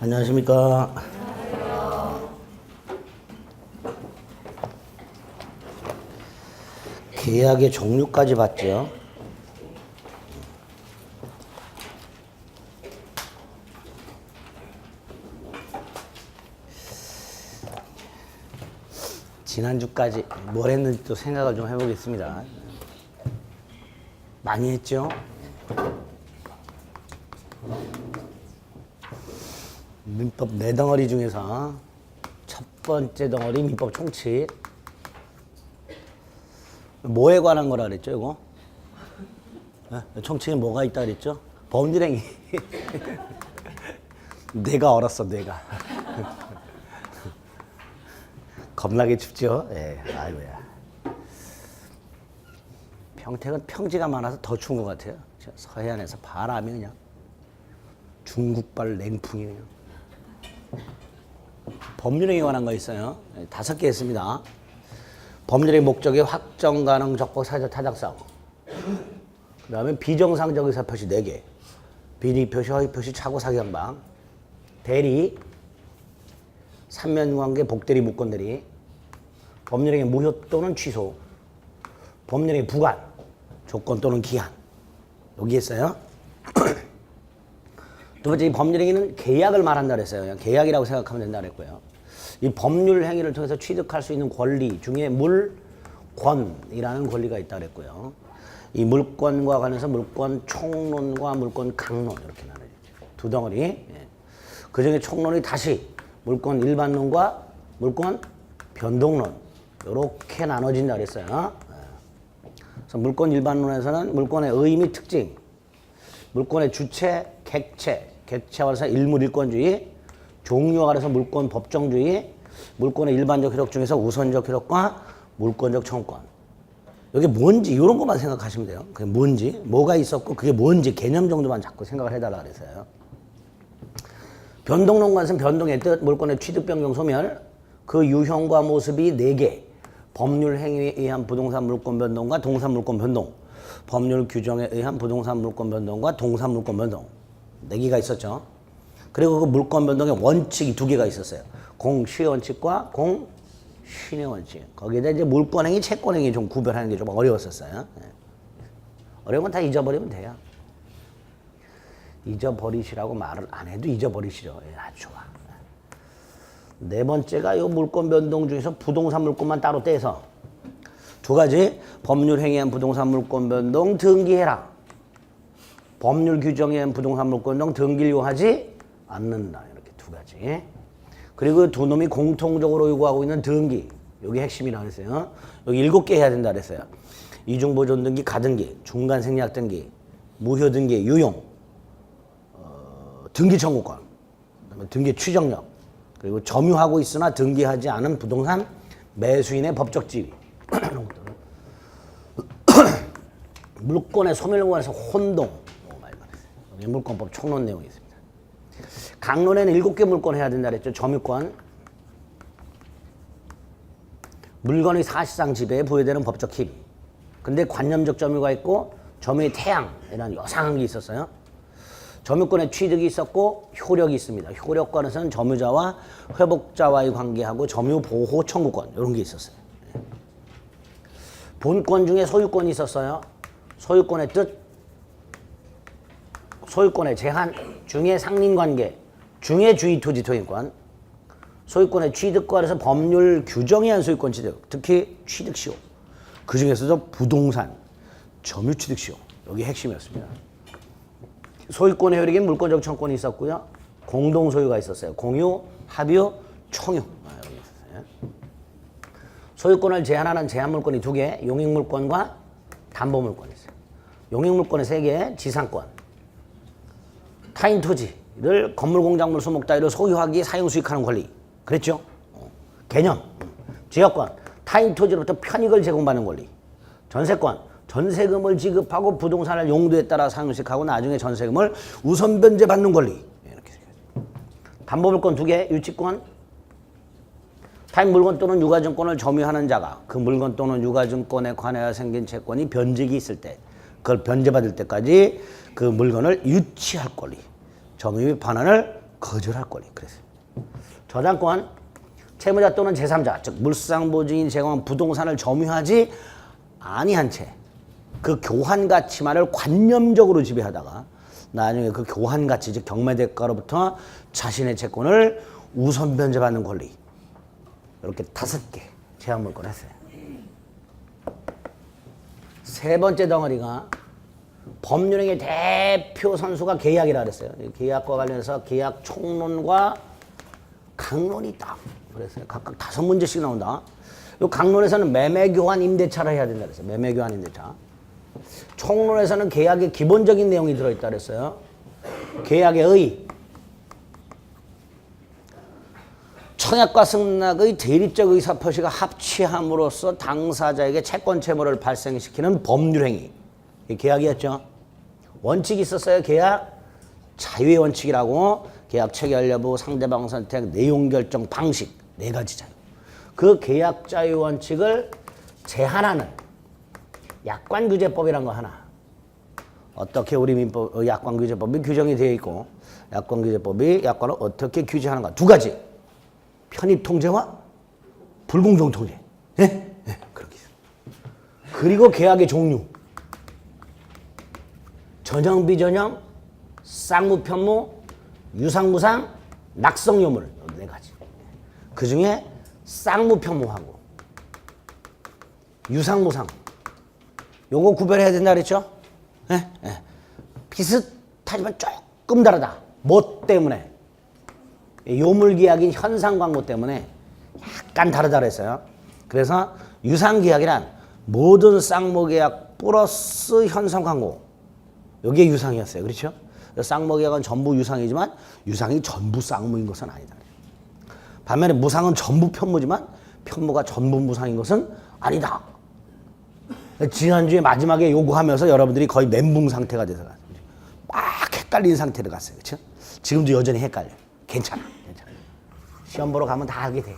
안녕하십니까. 계약의 종류까지 봤죠. 지난주까지 뭘 했는지 또 생각을 좀 해보겠습니다. 많이 했죠? 민법 4덩어리 중에서 첫 번째 덩어리 민법 총칙. 뭐에 관한 거라 그랬죠, 이거? 총칙에 뭐가 있다 그랬죠? 범죄행위. 내가 얼었어, 내가. 겁나게 춥죠? 예, 아이고야. 평택은 평지가 많아서 더 추운 것 같아요. 서해안에서 바람이 그냥 중국발 냉풍이 그냥. 법률행위에 관한 거 있어요. 5개 있습니다. 법률의 목적의 확정 가능 적법 사적 타당성. 그 다음에 비정상적 의사 표시 4개. 비리 표시, 허위 표시, 착오 사기 양방. 대리, 삼면관계, 복대리, 무권대리. 법률행위 무효 또는 취소. 법률행위 부관, 조건 또는 기한. 여기 있어요. 두 번째, 이 법률행위는 계약을 말한다 그랬어요. 그냥 계약이라고 생각하면 된다 그랬고요. 이 법률 행위를 통해서 취득할 수 있는 권리 중에 물권이라는 권리가 있다 그랬고요. 이 물권과 관해서 물권 총론과 물권 강론 이렇게 나눠지죠. 두 덩어리. 예. 그 중에 총론이 다시 물권 일반론과 물권 변동론 이렇게 나눠진다 그랬어요. 그래서 물권 일반론에서는 물권의 의미 특징, 물권의 주체, 객체, 객체와 관해서 일물일권주의, 종류와 관해서 물권 법정주의, 물권의 일반적 효력 중에서 우선적 효력과 물권적 청구권. 이게 뭔지 이런 것만 생각하시면 돼요. 그게 뭔지, 뭐가 있었고 그게 뭔지 개념 정도만 자꾸 생각을 해달라 그래서요. 변동론과는 변동의 뜻, 물권의 취득, 변경, 소멸, 그 유형과 모습이 4개. 법률 행위에 의한 부동산 물권 변동과 동산 물권 변동, 법률 규정에 의한 부동산 물권 변동과 동산 물권 변동. 4개가 있었죠. 그리고 그 물권 변동의 원칙이 2개가 있었어요. 공시의 원칙과 공신의 원칙. 거기에다 이제 물권행위, 채권행위 좀 구별하는 게 좀 어려웠었어요. 어려운 건 다 잊어버리면 돼요. 잊어버리시라고 말을 안 해도 잊어버리시죠. 아주 좋아. 4번째가 이 물권 변동 중에서 부동산 물권만 따로 떼서 2가지 법률 행위한 부동산 물권 변동 등기해라. 법률 규정에 의한 부동산 물권 변동 등기를 요하지 않는다. 이렇게 2가지. 그리고 2놈이 공통적으로 요구하고 있는 등기. 여기 핵심이라고 했어요. 여기 7개 해야 된다 그랬어요. 이중보존 등기, 가등기, 중간 생략 등기, 무효 등기, 유용, 등기 청구권, 그다음에 등기 취정력, 그리고 점유하고 있으나 등기하지 않은 부동산 매수인의 법적 지위. 물권의 소멸과 관해서 혼동. 물권법 총론 내용이 있습니다. 강론에는 7개 물권 해야 된다 그랬죠. 점유권. 물건의 사실상 지배에 부여되는 법적 힘. 근데 관념적 점유가 있고 점유의 태양이라는 요상한 게 있었어요. 점유권의 취득이 있었고 효력이 있습니다. 효력권에서는 점유자와 회복자와의 관계하고 점유보호 청구권 이런 게 있었어요. 본권 중에 소유권이 있었어요. 소유권의 뜻, 소유권의 제한, 중의 상린관계, 중의 주의토지 토인권, 소유권의 취득과 관해서 법률 규정에 의한 소유권 취득, 특히 취득시효, 그 중에서도 부동산, 점유취득시효, 여기 핵심이었습니다. 소유권의 효력인 물권적 청구권이 있었고요. 공동소유가 있었어요. 공유, 합유, 총유. 여기 있었어요. 소유권을 제한하는 제한물권이 2개, 용익물권과 담보물권이 있어요. 용익물권의 3개, 지상권. 타인 토지를 건물, 공작물, 수목 따위로 소유하기, 사용, 수익하는 권리. 그랬죠? 개념. 지역권. 타인 토지로부터 편익을 제공받는 권리. 전세권. 전세금을 지급하고 부동산을 용도에 따라 사용식하고 나중에 전세금을 우선 변제받는 권리. 이렇게. 담보물권 2개, 유치권. 타인 물건 또는 유가증권을 점유하는 자가 그 물건 또는 유가증권에 관하여 생긴 채권이 변직이 있을 때 그걸 변제받을 때까지 그 물건을 유치할 권리. 점유의 반환을 거절할 권리. 그래서 저당권 채무자 또는 제3자 즉 물상보증인이 제공한 부동산을 점유하지 아니한 채 그 교환 가치만을 관념적으로 지배하다가 나중에 그 교환 가치 즉 경매 대가로부터 자신의 채권을 우선 변제받는 권리. 이렇게 5개 제한 물권 했어요. 세 번째 덩어리가 법률행위 대표 선수가 계약이라 그랬어요. 계약과 관련해서 계약 총론과 강론이 있다. 그랬어요. 각각 5문제씩 나온다. 이 강론에서는 매매교환 임대차를 해야 된다 그랬어요. 매매교환 임대차. 총론에서는 계약의 기본적인 내용이 들어있다 그랬어요. 계약의 의, 청약과 승낙의 대리적 의사표시가 합치함으로써 당사자에게 채권 채무를 발생시키는 법률행위. 이게 계약이었죠. 원칙이 있었어요. 계약 자유의 원칙이라고. 계약 체결 여부, 상대방 선택, 내용 결정 방식 4가지 자유. 그 계약 자유 원칙을 제한하는 약관규제법이라는 거 하나. 어떻게 우리 민법 약관규제법이 규정이 되어 있고 약관규제법이 약관을 어떻게 규제하는가. 2가지. 편입통제와 불공정통제. 예? 예, 그렇게 있어요. 그리고 계약의 종류. 전형, 비전형, 쌍무편무, 유상무상, 낙성요물. 4가지. 그 중에 쌍무편무하고 유상무상. 요거 구별해야 된다 그랬죠? 예? 예. 비슷하지만 조금 다르다. 뭐 때문에? 요물계약인 현상광고 때문에 약간 다르다 그랬어요. 그래서 유상계약이란 모든 쌍무계약 플러스 현상광고. 여기에 유상이었어요. 그렇죠? 쌍무계약은 전부 유상이지만 유상이 전부 쌍무인 것은 아니다. 반면에 무상은 전부 편무지만 편무가 전부 무상인 것은 아니다. 지난주에 마지막에 요구하면서 여러분들이 거의 멘붕 상태가 돼서 막 헷갈린 상태로 갔어요. 그렇죠? 지금도 여전히 헷갈려. 괜찮아. 괜찮아. 시험 보러 가면 다 알게 돼.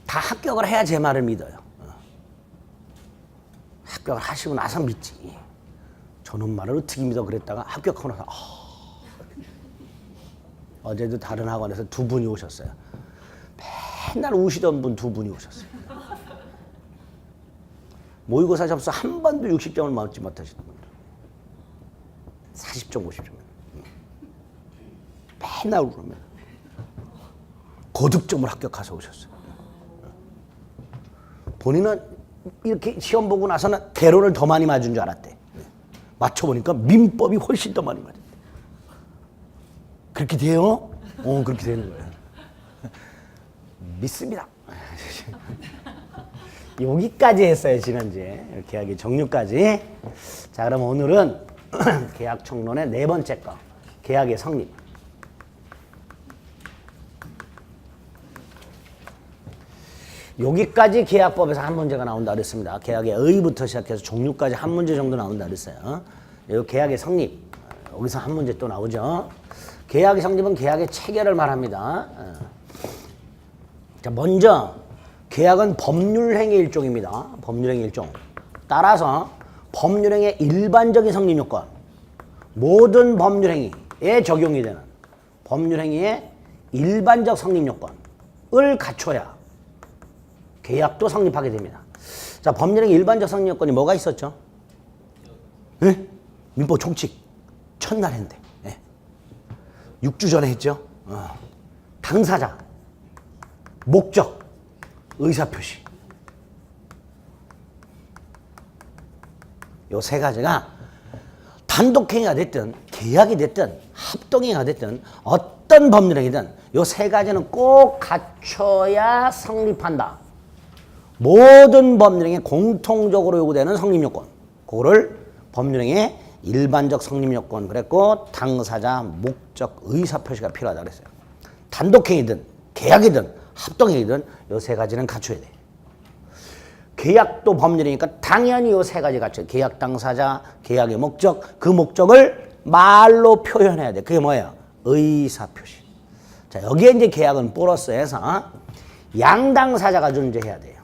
다 합격을 해야 제 말을 믿어요. 합격을 하시고 나서 믿지. 저는 말을 어떻게 믿어 그랬다가 합격하고 나서 어제도 다른 학원에서 2분이 오셨어요. 맨날 우시던 분 2분이 오셨어요. 모의고사 접수 한 번도 60점을 맞지 못하시는 분들. 40점, 50점. 맨날 그러면 고득점을 합격해서 오셨어요. 본인은 이렇게 시험 보고 나서는 개론을 더 많이 맞은 줄 알았대. 맞춰보니까 민법이 훨씬 더 많이 맞았대. 그렇게 돼요? 그렇게 되는 거예요. 믿습니다. 여기까지 했어요, 지난주에. 계약의 종류까지. 자, 그럼 오늘은 계약 총론의 4번째 거. 계약의 성립. 여기까지 계약법에서 한 문제가 나온다 그랬습니다. 계약의 의부터 시작해서 종류까지 한 문제 정도 나온다 그랬어요. 이 계약의 성립. 여기서 한 문제 또 나오죠. 계약의 성립은 계약의 체결을 말합니다. 자, 먼저 계약은 법률행위 일종입니다. 법률행위 일종. 따라서 법률행위의 일반적인 성립 요건, 모든 법률행위에 적용이 되는 법률행위의 일반적 성립 요건을 갖춰야 계약도 성립하게 됩니다. 자, 법률행위 일반적 성립 요건이 뭐가 있었죠? 네? 민법 총칙 첫날 했는데 6주 전에 했죠. 당사자, 목적, 의사표시. 요 3가지가 단독행위가 됐든 계약이 됐든 합동행위가 됐든 어떤 법률행위든 요 3가지는 꼭 갖춰야 성립한다. 모든 법률행위에 공통적으로 요구되는 성립요건. 그거를 법률행위의 일반적 성립요건 그랬고 당사자, 목적, 의사표시가 필요하다 그랬어요. 단독행위든 계약이든 합동행위든 요 3가지는 갖춰야 돼. 계약도 법률이니까 당연히 요 3가지 갖춰야 돼. 계약 당사자, 계약의 목적, 그 목적을 말로 표현해야 돼. 그게 뭐예요? 의사표시. 자, 여기에 이제 계약은 플러스해서 양당사자가 존재해야 돼요.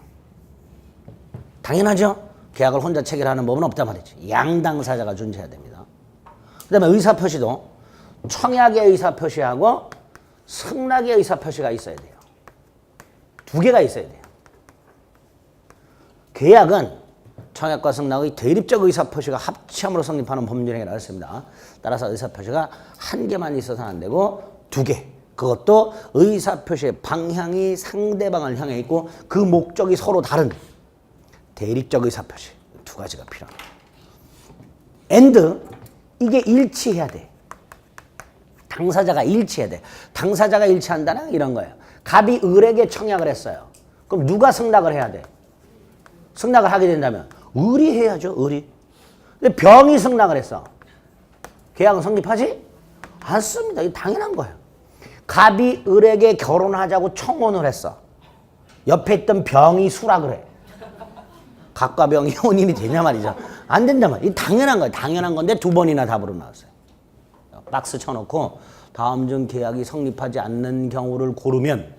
당연하죠? 계약을 혼자 체결하는 법은 없단 말이지. 양당사자가 존재해야 됩니다. 그다음에 의사표시도 청약의 의사표시하고 승낙의 의사표시가 있어야 돼요. 두 개가 있어야 돼요. 계약은 청약과 승낙의 대립적 의사표시가 합치함으로 성립하는 법률행위라고 했습니다. 따라서 의사표시가 한 개만 있어서는 안 되고 두 개. 그것도 의사표시의 방향이 상대방을 향해 있고 그 목적이 서로 다른 대립적 의사표시. 두 가지가 필요합니다. and 이게 일치해야 돼. 당사자가 일치해야 돼. 당사자가 일치한다는 이런 거예요. 갑이 을에게 청약을 했어요. 그럼 누가 승낙을 해야 돼? 승낙을 하게 된다면 을이 해야죠. 을이. 근데 병이 승낙을 했어. 계약은 성립하지 않습니다. 이게 당연한 거예요. 갑이 을에게 결혼하자고 청혼을 했어. 옆에 있던 병이 수락을 해. 갑과 병이 혼인이 되냐 말이죠. 안 된단 말이야. 이게 당연한 거예요. 당연한 건데 두 번이나 답으로 나왔어요. 박스 쳐놓고 다음 중 계약이 성립하지 않는 경우를 고르면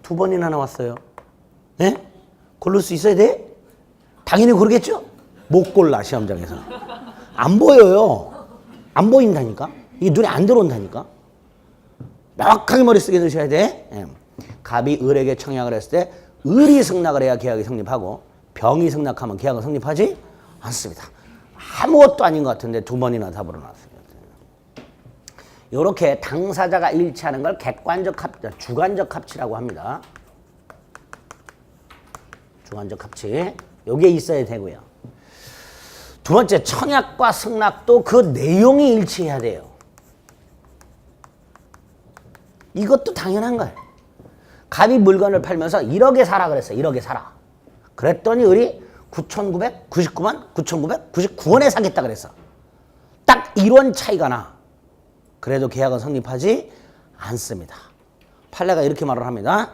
두 번이나 나왔어요. 네? 고를 수 있어야 돼? 당연히 고르겠죠? 못 골라 시험장에서. 안 보여요. 안 보인다니까. 이게 눈에 안 들어온다니까. 명확하게 머릿속에 넣으셔야 돼. 예. 갑이 을에게 청약을 했을 때 을이 승낙을 해야 계약이 성립하고 병이 승낙하면 계약은 성립하지 않습니다. 아무것도 아닌 것 같은데 두 번이나 답으로 나왔습니다. 이렇게 당사자가 일치하는 걸 객관적 합치, 주관적 합치라고 합니다. 주관적 합치. 요게 있어야 되고요. 두 번째, 청약과 승낙도 그 내용이 일치해야 돼요. 이것도 당연한 거예요. 갑이 물건을 팔면서 1억에 사라 그랬어요. 1억에 사라. 그랬더니 을이 9,999만 9,999원에 사겠다 그랬어. 딱 1원 차이가 나. 그래도 계약은 성립하지 않습니다. 판례가 이렇게 말을 합니다.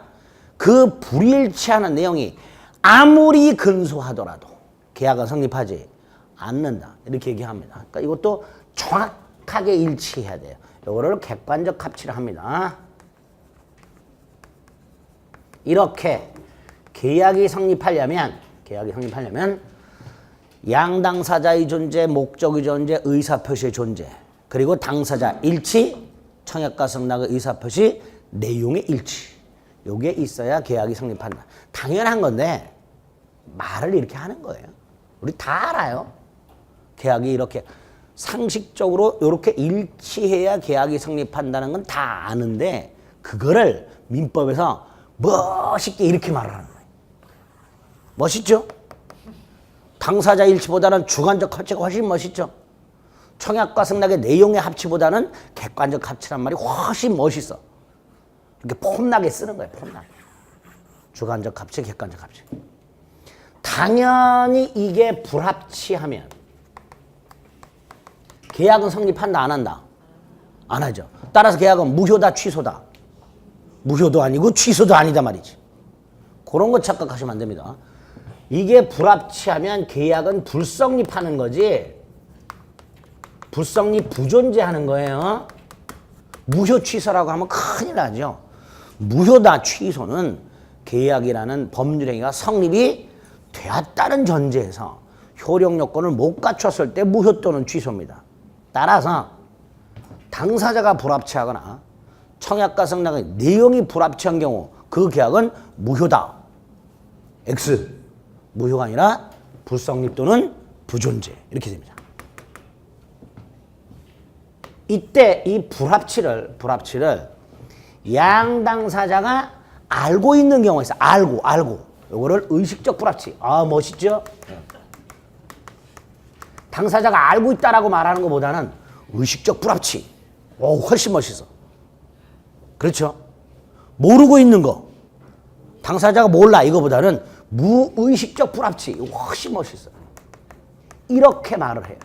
그 불일치하는 내용이 아무리 근소하더라도 계약은 성립하지 않는다. 이렇게 얘기합니다. 그러니까 이것도 정확하게 일치해야 돼요. 이거를 객관적 합치를 합니다. 이렇게 계약이 성립하려면 양당사자의 존재, 목적의 존재, 의사표시의 존재, 그리고 당사자 일치, 청약과 승낙의 의사표시, 내용의 일치. 요게 있어야 계약이 성립한다. 당연한 건데 말을 이렇게 하는 거예요. 우리 다 알아요. 계약이 이렇게 상식적으로 이렇게 일치해야 계약이 성립한다는 건 다 아는데 그거를 민법에서 멋있게 이렇게 말하는 거예요. 멋있죠? 당사자 일치보다는 주관적 합치가 훨씬 멋있죠? 청약과 승낙의 내용의 합치보다는 객관적 합치란 말이 훨씬 멋있어. 이렇게 폼나게 쓰는 거예요. 폼나게. 주관적 합치, 객관적 합치. 당연히 이게 불합치하면 계약은 성립한다, 안 한다? 안 하죠. 따라서 계약은 무효다, 취소다. 무효도 아니고 취소도 아니다 말이지. 그런 거 착각하시면 안 됩니다. 이게 불합치하면 계약은 불성립하는 거지 불성립 부존재하는 거예요. 무효 취소라고 하면 큰일 나죠. 무효다 취소는 계약이라는 법률행위가 성립이 되었다는 전제에서 효력 요건을 못 갖췄을 때 무효 또는 취소입니다. 따라서 당사자가 불합치하거나 청약과 승낙의 내용이 불합치한 경우 그 계약은 무효다. X. 무효가 아니라 불성립 또는 부존재. 이렇게 됩니다. 이때 이 불합치를 양당사자가 알고 있는 경우가 있어요. 알고. 요거를 의식적 불합치. 아, 멋있죠? 당사자가 알고 있다라고 말하는 것보다는 의식적 불합치. 오, 훨씬 멋있어. 그렇죠? 모르고 있는 거. 당사자가 몰라 이거보다는 무의식적 불합치. 훨씬 멋있어. 이렇게 말을 해요.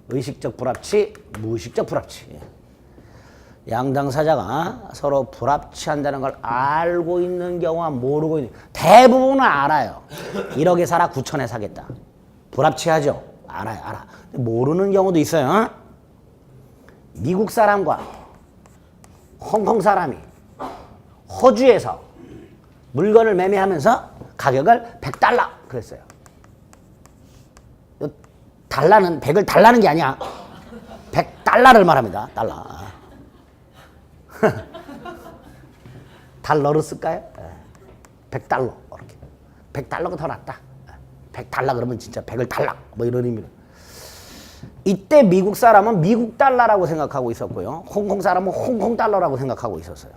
의식적 불합치, 무의식적 불합치. 양당사자가 서로 불합치한다는 걸 알고 있는 경우와 모르고 있는 대부분은 알아요. 1억에 사라 9천에 사겠다. 불합치하죠? 알아. 모르는 경우도 있어요. 미국 사람과 홍콩 사람이 호주에서 물건을 매매하면서 가격을 100달러 그랬어요. 달러는 100을 달라는 게 아니야. 달러를 말합니다. 달러. 달러로 쓸까요? 100달러. 이렇게. 100달러가 더 낫다. 100달러 그러면 진짜 100을 달라. 뭐 이런 의미로. 이때 미국 사람은 미국 달러라고 생각하고 있었고요. 홍콩 사람은 홍콩 달러라고 생각하고 있었어요.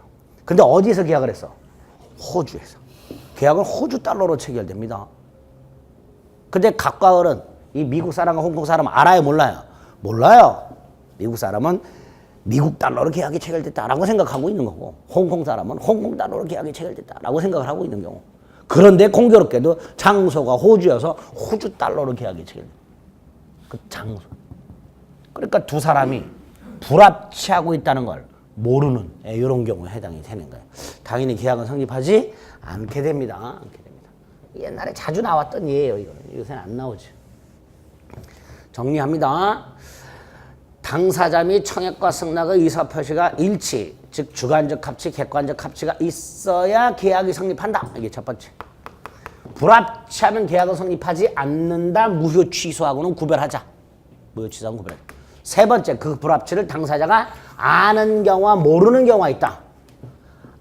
근데 어디서 계약을 했어? 호주에서. 계약은 호주 달러로 체결됩니다. 근데 각과 어른, 이 미국 사람과 홍콩 사람은 알아요? 몰라요? 몰라요. 미국 사람은 미국 달러로 계약이 체결됐다라고 생각하고 있는 거고, 홍콩 사람은 홍콩 달러로 계약이 체결됐다라고 생각을 하고 있는 경우. 그런데 공교롭게도 장소가 호주여서 호주 달러로 계약이 체결돼요. 그 장소. 그러니까 두 사람이 불합치하고 있다는 걸 모르는 이런 경우에 해당이 되는 거예요. 당연히 계약은 성립하지 않게 됩니다. 옛날에 자주 나왔던 예예요. 이거는. 요새는 안 나오지. 정리합니다. 당사자 및 청약과 승낙의 의사표시가 일치, 즉 주관적 합치, 객관적 합치가 있어야 계약이 성립한다. 이게 첫 번째. 불합치하면 계약은 성립하지 않는다. 무효 취소하고는 구별하자. 무효 취소하고는 구별하자. 세 번째, 그 불합치를 당사자가 아는 경우와 모르는 경우가 있다.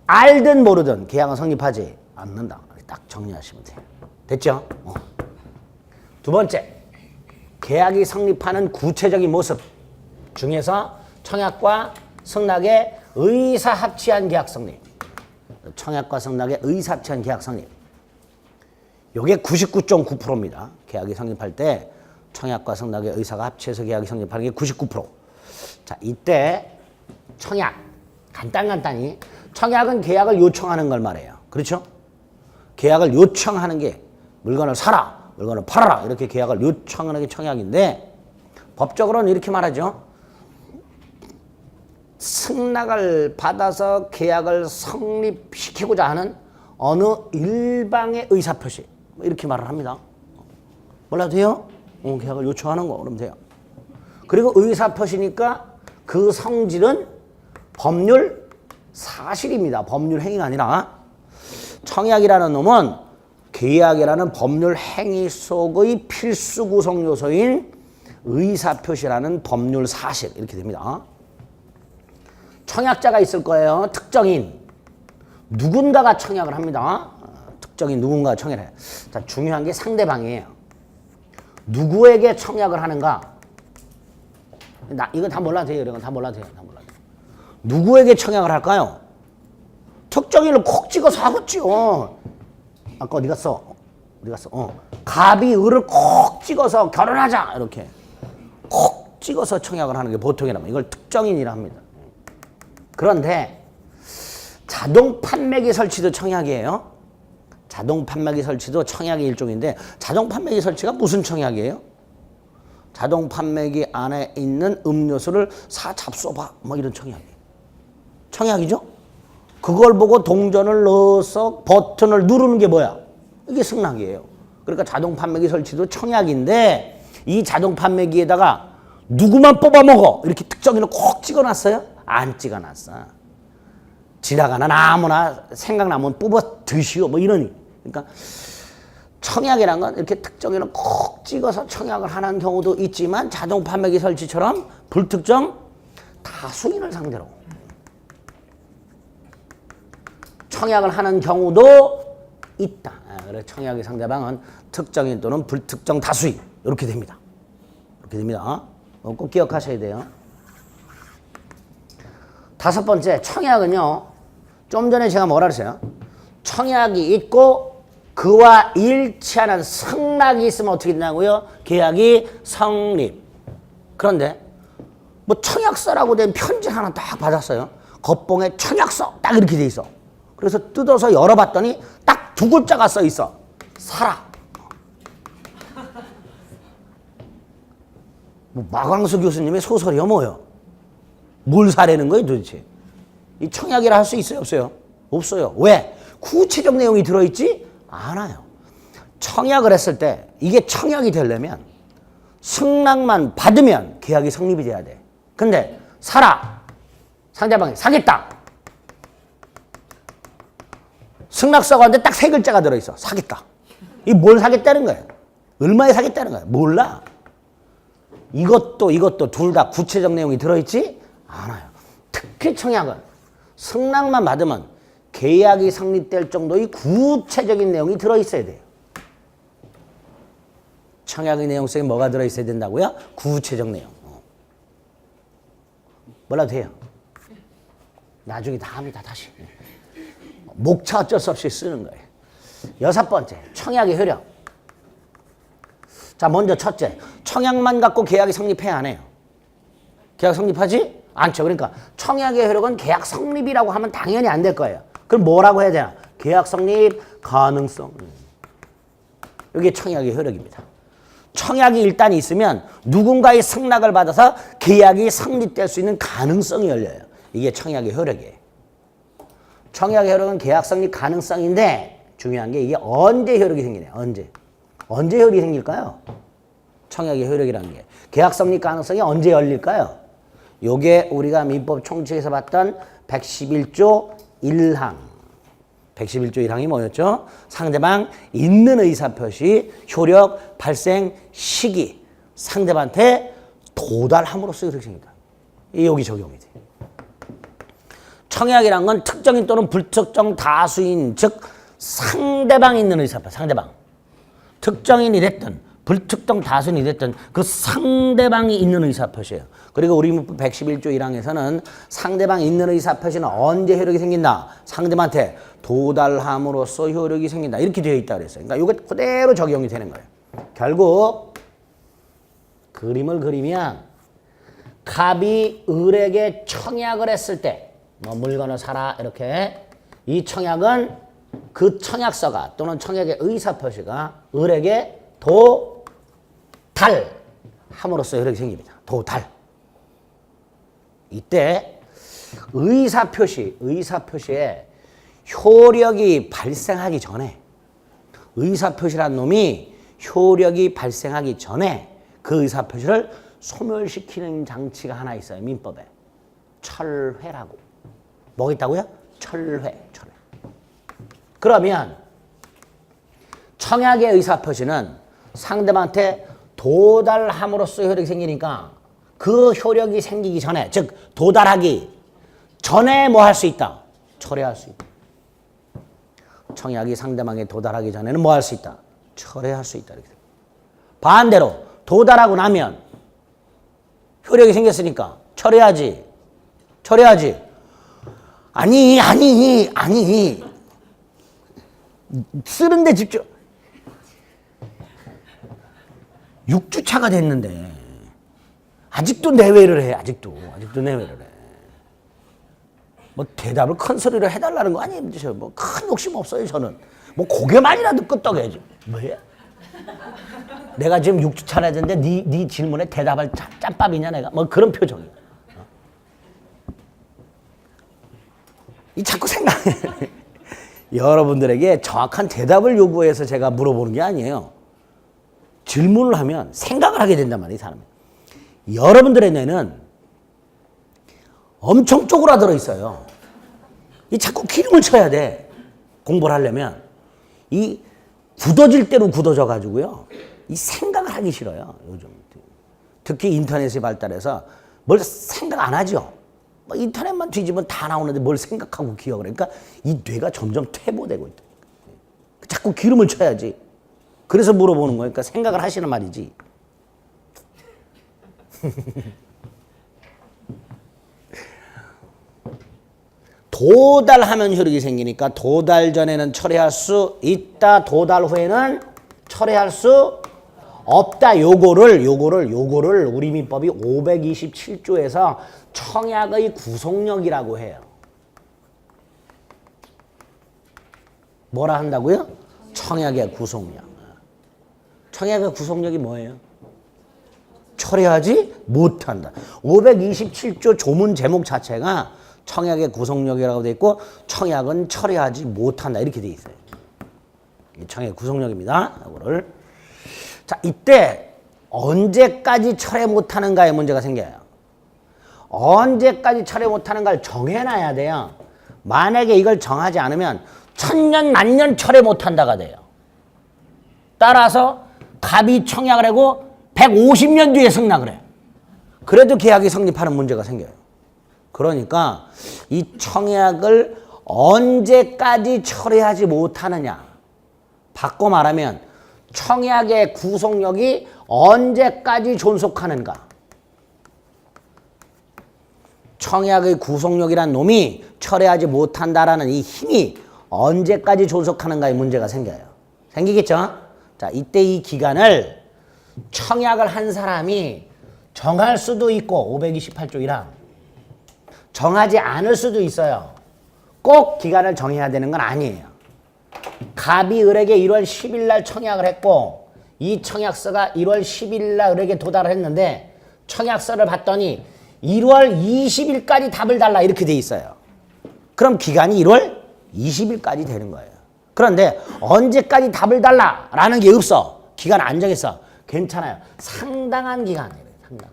알든 모르든 계약은 성립하지 않는다. 딱 정리하시면 돼요. 됐죠? 두 번째, 계약이 성립하는 구체적인 모습 중에서 청약과 승낙의 의사합치한 계약 성립. 청약과 승낙의 의사합치한 계약 성립. 요게 99.9%입니다. 계약이 성립할 때 청약과 승낙의 의사가 합치해서 계약이 성립하는 게 99%. 자, 이때 청약. 간단히. 청약은 계약을 요청하는 걸 말해요. 그렇죠? 계약을 요청하는 게 물건을 사라, 물건을 팔아라 이렇게 계약을 요청하는 게 청약인데 법적으로는 이렇게 말하죠. 승낙을 받아서 계약을 성립시키고자 하는 어느 일방의 의사표시 이렇게 말을 합니다. 몰라도 돼요? 계약을 요청하는 거 그러면 돼요. 그리고 의사표시니까 그 성질은 법률 사실입니다. 법률 행위가 아니라 청약이라는 놈은 계약이라는 법률 행위 속의 필수 구성 요소인 의사표시라는 법률 사실 이렇게 됩니다. 청약자가 있을 거예요. 특정인. 누군가가 청약을 합니다. 특정인 누군가가 청약을 해요. 자, 중요한 게 상대방이에요. 누구에게 청약을 하는가? 이건 다 몰라도 돼요. 이건 다 몰라도 돼요. 누구에게 청약을 할까요? 특정인을 콕 찍어서 하겠지요. 아까 어디 갔어? 갑이 을을 콕 찍어서 결혼하자 이렇게 콕 찍어서 청약을 하는 게 보통이라면 이걸 특정인이라 합니다. 그런데 자동 판매기 설치도 청약이에요. 자동 판매기 설치도 청약의 일종인데 자동 판매기 설치가 무슨 청약이에요? 자동 판매기 안에 있는 음료수를 사 잡숴봐 뭐 이런 청약이에요. 청약이죠? 그걸 보고 동전을 넣어서 버튼을 누르는 게 뭐야? 이게 승낙이에요. 그러니까 자동 판매기 설치도 청약인데 이 자동 판매기에다가 누구만 뽑아 먹어 이렇게 특정인을 콕 찍어놨어요? 안 찍어놨어. 지나가는 아무나 생각나면 뽑아 드시오 뭐 이러니. 그러니까 청약이란 건 이렇게 특정인을 콕 찍어서 청약을 하는 경우도 있지만 자동 판매기 설치처럼 불특정 다수인을 상대로 청약을 하는 경우도 있다. 그래서 청약의 상대방은 특정인 또는 불특정 다수인 이렇게 됩니다. 이렇게 됩니다. 꼭 기억하셔야 돼요. 다섯 번째, 청약은요. 좀 전에 제가 뭐라 그랬어요? 청약이 있고 그와 일치하는 승낙이 있으면 어떻게 되냐고요? 계약이 성립. 그런데 뭐 청약서라고 된 편지 하나 딱 받았어요. 겉봉에 청약서 딱 이렇게 돼 있어. 그래서 뜯어서 열어봤더니 딱 두 글자가 써 있어. 사라. 뭐 마광수 교수님의 소설이요 뭐요? 뭘 사라는 거예요 도대체? 이 청약이라 할 수 있어요 없어요? 없어요. 왜? 구체적 내용이 들어있지 않아요. 청약을 했을 때 이게 청약이 되려면 승낙만 받으면 계약이 성립이 돼야 돼. 근데 사라. 상대방이 사겠다. 승낙서가 왔는데 딱 세 글자가 들어있어. 사겠다. 이 뭘 사겠다는 거야? 얼마에 사겠다는 거야? 몰라. 이것도 둘 다 구체적 내용이 들어있지 않아요. 특히 청약은 승낙만 받으면 계약이 성립될 정도의 구체적인 내용이 들어있어야 돼요. 청약의 내용 속에 뭐가 들어있어야 된다고요? 구체적 내용. 몰라도 돼요. 나중에 다 합니다. 다시. 목차 어쩔 수 없이 쓰는 거예요. 6번째, 청약의 효력. 자, 먼저 첫째, 청약만 갖고 계약이 성립해야 안 해요. 계약 성립하지 않죠. 그러니까 청약의 효력은 계약 성립이라고 하면 당연히 안 될 거예요. 그럼 뭐라고 해야 되나? 계약 성립 가능성. 이게 청약의 효력입니다. 청약이 일단 있으면 누군가의 승낙을 받아서 계약이 성립될 수 있는 가능성이 열려요. 이게 청약의 효력이에요. 청약의 효력은 계약 성립 가능성인데 중요한 게 이게 언제 효력이 생기냐. 언제 효력이 생길까요? 청약의 효력이라는 게. 계약 성립 가능성이 언제 열릴까요? 요게 우리가 민법 총칙에서 봤던 111조 1항. 111조 1항이 뭐였죠? 상대방 있는 의사표시, 효력, 발생, 시기. 상대방한테 도달함으로써 효력이 생긴다. 여기 적용이 돼요. 청약이란 건 특정인 또는 불특정 다수인, 즉 상대방이 있는 의사표, 상대방. 특정인이 됐든 불특정 다수인이 됐든 그 상대방이 있는 의사표시예요. 그리고 우리 민법 111조 1항에서는 상대방이 있는 의사표시는 언제 효력이 생긴다? 상대방한테 도달함으로써 효력이 생긴다. 이렇게 되어 있다 그랬어요. 그러니까 이게 그대로 적용이 되는 거예요. 결국 그림을 그리면 갑이 을에게 청약을 했을 때 뭐 물건을 사라 이렇게 이 청약은 그 청약서가 또는 청약의 의사표시가 을에게 도달함으로써 효력이 생깁니다. 도달. 이때 의사표시에 효력이 발생하기 전에 의사표시란 놈이 효력이 발생하기 전에 그 의사표시를 소멸시키는 장치가 하나 있어요. 민법에. 철회라고. 뭐가 있다고요? 철회. 그러면 청약의 의사표시는 상대방한테 도달함으로써 효력이 생기니까 그 효력이 생기기 전에, 즉 도달하기 전에 뭐 할 수 있다? 철회할 수 있다. 청약이 상대방에 도달하기 전에는 뭐 할 수 있다? 철회할 수 있다. 이렇게. 반대로 도달하고 나면 효력이 생겼으니까 철회하지. 아니. 쓰는데 집중. 6주차가 됐는데 아직도 내외를 해. 아직도 내외를 해. 뭐 대답을 큰 소리로 해달라는 거 아니에요. 뭐 큰 욕심 없어요. 저는 뭐 고개만이라도 끄떡해야지. 뭐야? 내가 지금 6주차를 했는데 네 질문에 대답할 짬밥이냐 내가? 뭐 그런 표정이야. 이 자꾸 생각해. 여러분들에게 정확한 대답을 요구해서 제가 물어보는 게 아니에요. 질문을 하면 생각을 하게 된단 말이에요, 사람이. 여러분들의 뇌는 엄청 쪼그라들어 있어요. 이 자꾸 기름을 쳐야 돼. 공부를 하려면. 이 굳어질 대로 굳어져 가지고요. 이 생각을 하기 싫어요, 요즘. 특히 인터넷이 발달해서 뭘 생각 안 하죠. 뭐 인터넷만 뒤지면 다 나오는데 뭘 생각하고 기억을 해. 그러니까 이 뇌가 점점 퇴보되고 있다. 자꾸 기름을 쳐야지. 그래서 물어보는 거니까 생각을 하시는 말이지. 도달하면 효력이 생기니까 도달 전에는 철회할 수 있다. 도달 후에는 철회할 수 없다. 요거를 우리 민법이 527조에서 청약의 구속력이라고 해요. 뭐라 한다고요? 청약의 구속력. 청약의 구속력이 뭐예요? 철회하지 못한다. 527조 조문 제목 자체가 청약의 구속력이라고 돼 있고 청약은 철회하지 못한다. 이렇게 돼 있어요. 청약의 구속력입니다. 이거를. 자, 이때 언제까지 철회 못하는가의 문제가 생겨요. 언제까지 철회 못하는가를 정해놔야 돼요. 만약에 이걸 정하지 않으면 천년 만년 철회 못한다가 돼요. 따라서 갑이 청약을 하고 150년 뒤에 승낙을 해. 그래도 계약이 성립하는 문제가 생겨요. 그러니까 이 청약을 언제까지 철회하지 못하느냐. 바꿔 말하면 청약의 구속력이 언제까지 존속하는가. 청약의 구속력이란 놈이 철회하지 못한다라는 이 힘이 언제까지 존속하는가의 문제가 생겨요. 생기겠죠? 자, 이때 이 기간을 청약을 한 사람이 정할 수도 있고 528조 1항 정하지 않을 수도 있어요. 꼭 기간을 정해야 되는 건 아니에요. 갑이 을에게 1월 10일 날 청약을 했고 이 청약서가 1월 10일 날 을에게 도달을 했는데 청약서를 봤더니 1월 20일까지 답을 달라 이렇게 돼 있어요. 그럼 기간이 1월 20일까지 되는 거예요. 그런데 언제까지 답을 달라라는 게 없어. 기간 안 정했어. 괜찮아요. 상당한 기간이에요. 상당.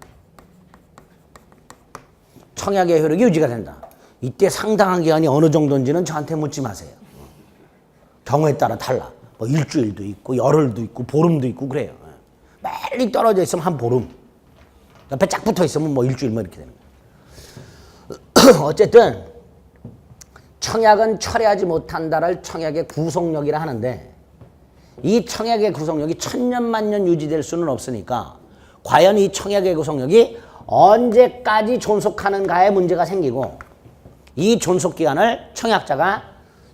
청약의 효력이 유지가 된다. 이때 상당한 기간이 어느 정도인지는 저한테 묻지 마세요. 경우에 따라 달라. 뭐 일주일도 있고 열흘도 있고 보름도 있고 그래요. 멀리 떨어져 있으면 한 보름. 옆에 쫙 붙어 있으면 뭐 일주일 뭐 이렇게 되는 거예요. 어쨌든 청약은 철회하지 못한다를 청약의 구속력이라 하는데 이 청약의 구속력이 천년만년 유지될 수는 없으니까 과연 이 청약의 구속력이 언제까지 존속하는가에 문제가 생기고 이 존속기간을 청약자가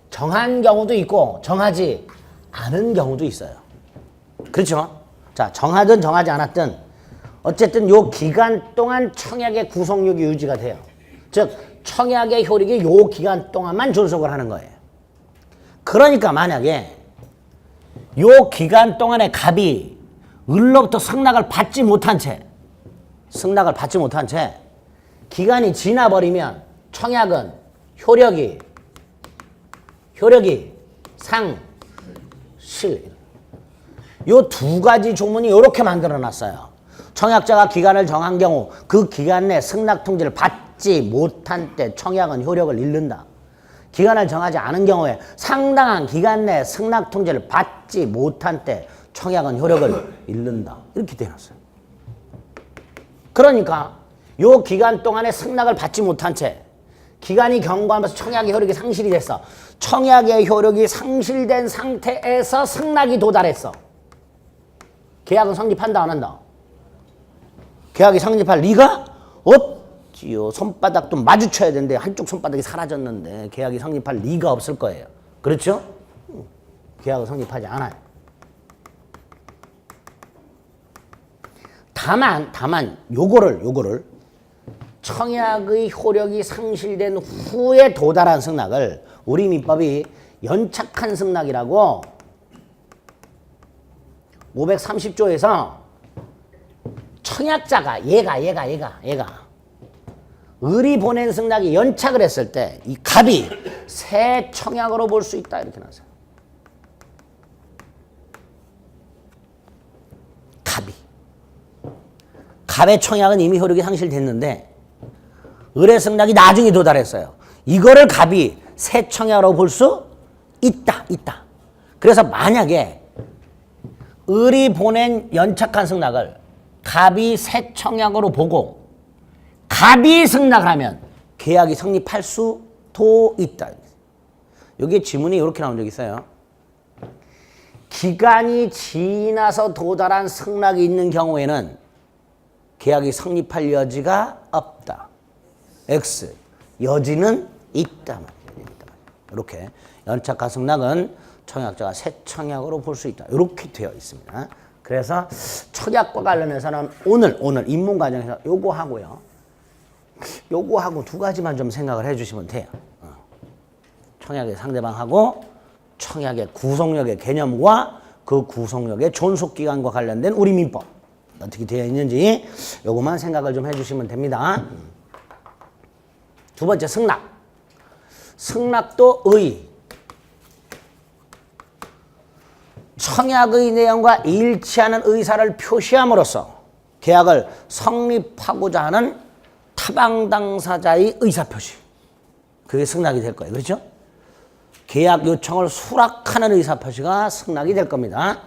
정한 경우도 있고 정하지 않은 경우도 있어요. 그렇죠? 자, 정하든 정하지 않았든 어쨌든 요 기간 동안 청약의 구속력이 유지가 돼요. 즉 청약의 효력이 요 기간 동안만 존속을 하는 거예요. 그러니까 만약에 요 기간 동안에 갑이 을로부터 승낙을 받지 못한 채 기간이 지나버리면 청약은 효력이 상실. 요 두 가지 조문이 이렇게 만들어 놨어요. 청약자가 기간을 정한 경우 그 기간 내 승낙 통지를 받지 못한 때 청약은 효력을 잃는다. 기간을 정하지 않은 경우에 상당한 기간 내 승낙 통지를 받지 못한 때 청약은 효력을 잃는다. 이렇게 되어 놨어요. 그러니까 요 기간 동안에 승낙을 받지 못한 채 기간이 경과하면서 청약의 효력이 상실이 됐어. 청약의 효력이 상실된 상태에서 승낙이 도달했어. 계약은 성립한다 안 한다? 계약이 성립할 리가 없지요. 손바닥도 마주쳐야 되는데 한쪽 손바닥이 사라졌는데 계약이 성립할 리가 없을 거예요. 그렇죠? 계약은 성립하지 않아요. 다만 요거를 청약의 효력이 상실된 후에 도달한 승낙을 우리 민법이 연착한 승낙이라고 530조에서 청약자가 얘가 을이 보낸 승낙이 연착을 했을 때 이 갑이 새 청약으로 볼 수 있다 이렇게 나왔어요. 갑의 청약은 이미 효력이 상실됐는데 을의 승낙이 나중에 도달했어요. 이거를 갑이 새 청약으로 볼 수 있다. 그래서 만약에 을이 보낸 연착한 승낙을 갑이 새 청약으로 보고 갑이 승낙을 하면 계약이 성립할 수도 있다. 여기에 지문이 이렇게 나온 적이 있어요. 기간이 지나서 도달한 승낙이 있는 경우에는 계약이 성립할 여지가 없다. X. 여지는 있다. 이렇게 연착한 승낙은 청약자가 새 청약으로 볼 수 있다. 이렇게 되어 있습니다. 그래서 청약과 관련해서는 오늘 입문 과정에서 요거 하고요. 요거하고 두 가지만 좀 생각을 해주시면 돼요. 청약의 상대방하고 청약의 구속력의 개념과 그 구속력의 존속기간과 관련된 우리 민법 어떻게 되어 있는지 요것만 생각을 좀 해주시면 됩니다. 두 번째 승낙. 승낙도 청약의 내용과 일치하는 의사를 표시함으로써 계약을 성립하고자 하는 타방 당사자의 의사표시. 그게 승낙이 될 거예요. 그렇죠? 계약 요청을 수락하는 의사표시가 승낙이 될 겁니다.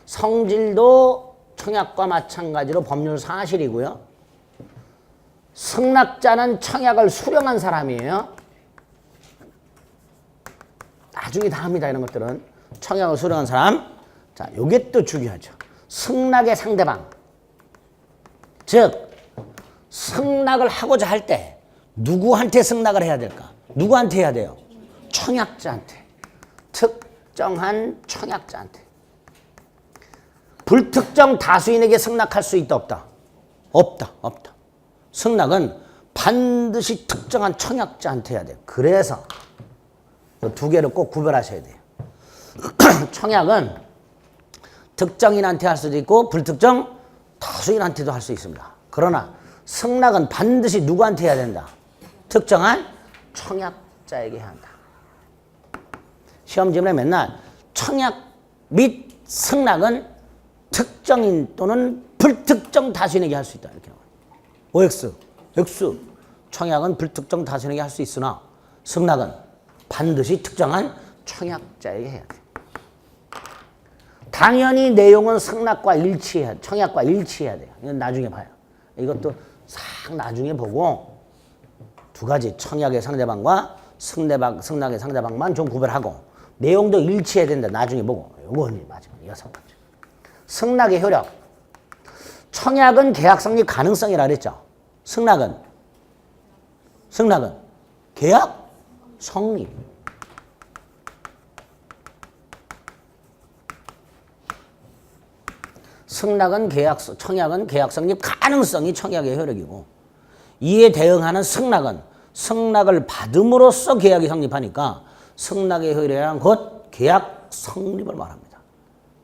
성질도 청약과 마찬가지로 법률 사실이고요. 승낙자는 청약을 수령한 사람이에요. 나중에 다 합니다. 이런 것들은. 청약을 수령한 사람. 자, 요게 또 중요하죠. 승낙의 상대방. 즉 승낙을 하고자 할 때 누구한테 승낙을 해야 될까? 누구한테 해야 돼요? 청약자한테. 특정한 청약자한테. 불특정 다수인에게 승낙할 수 있다 없다? 없다. 없다. 승낙은 반드시 특정한 청약자한테 해야 돼요. 그래서 두 개를 꼭 구별하셔야 돼요. 청약은 특정인한테 할 수도 있고 불특정 다수인한테도 할 수 있습니다. 그러나 승낙은 반드시 누구한테 해야 된다? 특정한 청약자에게 해야 한다. 시험 질문에 맨날 청약 및 승낙은 특정인 또는 불특정 다수인에게 할 수 있다. 이렇게 나와요. OX, X. 청약은 불특정 다수인에게 할 수 있으나 승낙은 반드시 특정한 청약자에게 해야 돼. 당연히 내용은 승낙과 일치해야, 청약과 일치해야 돼요. 이건 나중에 봐요. 이것도 싹 나중에 보고 두 가지 청약의 상대방과 승낙의 상대방만 좀 구별하고 내용도 일치해야 된다. 나중에 보고. 요건 마지막 6번째. 승낙의 효력. 청약은 계약 성립 가능성이라 그랬죠. 승낙은 계약 성립. 청약은 계약 성립 가능성이 청약의 효력이고 이에 대응하는 승낙을 받음으로써 계약이 성립하니까 승낙의 효력이란 곧 계약 성립을 말합니다.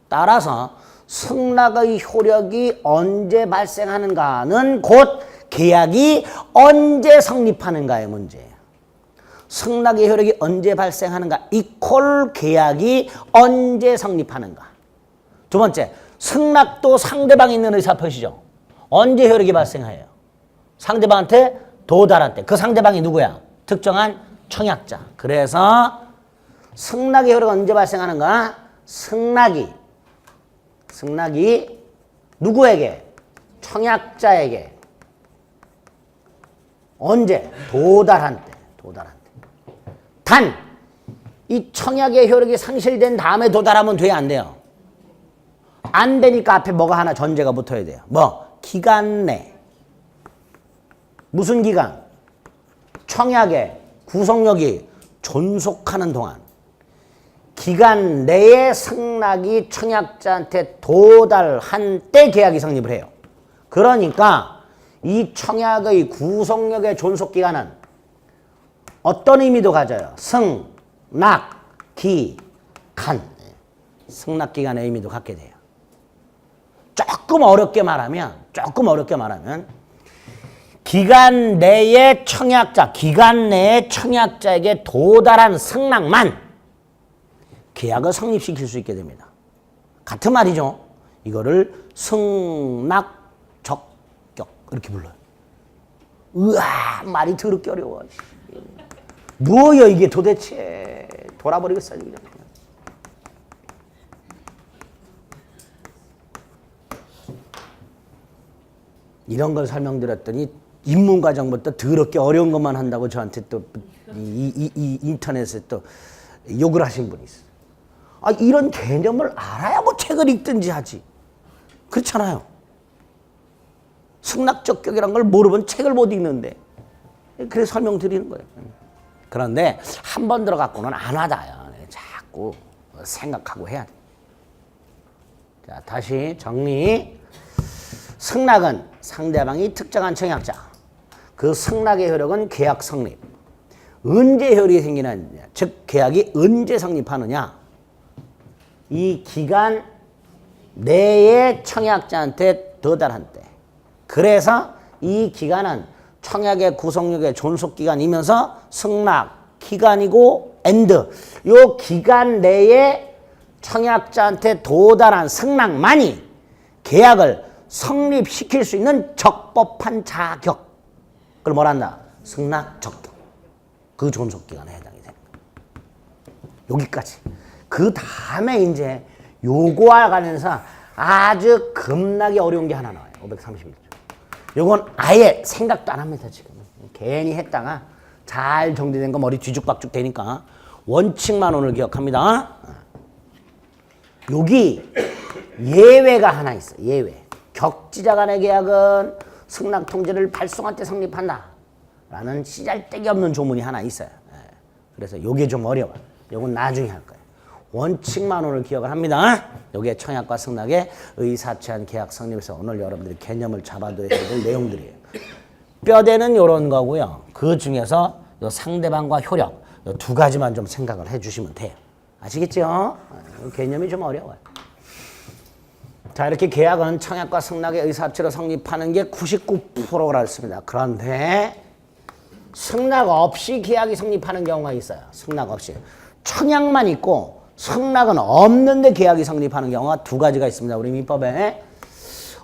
따라서 승낙의 효력이 언제 발생하는가는 곧 계약이 언제 성립하는가의 문제예요. 승낙의 효력이 언제 발생하는가 이퀄 계약이 언제 성립하는가. 두 번째, 승낙도 상대방이 있는 의사표시죠. 언제 효력이 발생해요? 상대방한테 도달할 때. 그 상대방이 누구야? 특정한 청약자. 그래서 승낙의 효력이 언제 발생하는가? 승낙이 누구에게? 청약자에게. 언제? 도달한 때. 단, 이 청약의 효력이 상실된 다음에 도달하면 돼요? 안 돼요? 안 되니까 앞에 뭐가 하나 전제가 붙어야 돼요. 뭐? 기간 내. 무슨 기간? 청약의 구속력이 존속하는 동안. 기간 내에 승낙이 청약자한테 도달한 때 계약이 성립을 해요. 그러니까 이 청약의 구속력의 존속기간은 어떤 의미도 가져요? 승낙, 기간. 승낙기간의 의미도 갖게 돼요. 조금 어렵게 말하면 기간 내에 청약자에게 도달한 승낙만 계약을 성립시킬 수 있게 됩니다. 같은 말이죠. 이거를 승낙 적격 이렇게 불러요. 으아, 말이 더럽게 어려워. 뭐야 이게 도대체. 돌아버리겠어. 이런 걸 설명드렸더니 입문과정부터 더럽게 어려운 것만 한다고 저한테 또 이 인터넷에 또 욕을 하신 분이 있어요. 아, 이런 개념을 알아야 뭐 책을 읽든지 하지. 그렇잖아요. 승낙적격이란 걸 모르면 책을 못 읽는데. 그래서 설명드리는 거예요. 그런데 한 번 들어갖고는 안 와닿아요. 자꾸 생각하고 해야 돼. 자, 다시 정리. 승낙은 상대방이 특정한 청약자. 그 승낙의 효력은 계약 성립. 언제 효력이 생기느냐. 즉 계약이 언제 성립하느냐. 이 기간 내에 청약자한테 도달한 때. 그래서 이 기간은 청약의 구속력의 존속기간이면서 승낙 기간이고 엔드. 요 기간 내에 청약자한테 도달한 승낙만이 계약을 성립시킬 수 있는 적법한 자격. 그걸 뭐란다? 승낙 적격. 그 존속기간에 해당이 됩니다. 여기까지. 그 다음에 이제 요거와 관련해서 아주 급나게 어려운 게 하나 나와요. 531조. 요건 아예 생각도 안 합니다, 지금. 괜히 했다가 잘 정리된 거 머리 뒤죽박죽 되니까 원칙만 오늘 기억합니다. 여기 예외가 하나 있어. 예외. 격지자 간의 계약은 승낙 통지를 발송할 때 성립한다. 라는 씨잘데기 없는 조문이 하나 있어요. 그래서 요게 좀 어려워요. 요건 나중에 할 거예요. 원칙만 오늘 기억을 합니다. 요게 청약과 승낙의 의사취한 계약 성립에서 오늘 여러분들이 개념을 잡아둬야 될 내용들이에요. 뼈대는 요런 거고요. 그 중에서 요 상대방과 효력 요 두 가지만 좀 생각을 해주시면 돼요. 아시겠죠? 개념이 좀 어려워요. 자, 이렇게 계약은 청약과 승낙의 의사합치로 성립하는 게 99%라 했습니다. 그런데 승낙 없이 계약이 성립하는 경우가 있어요. 승낙 없이. 청약만 있고 승낙은 없는데 계약이 성립하는 경우가 두 가지가 있습니다. 우리 민법에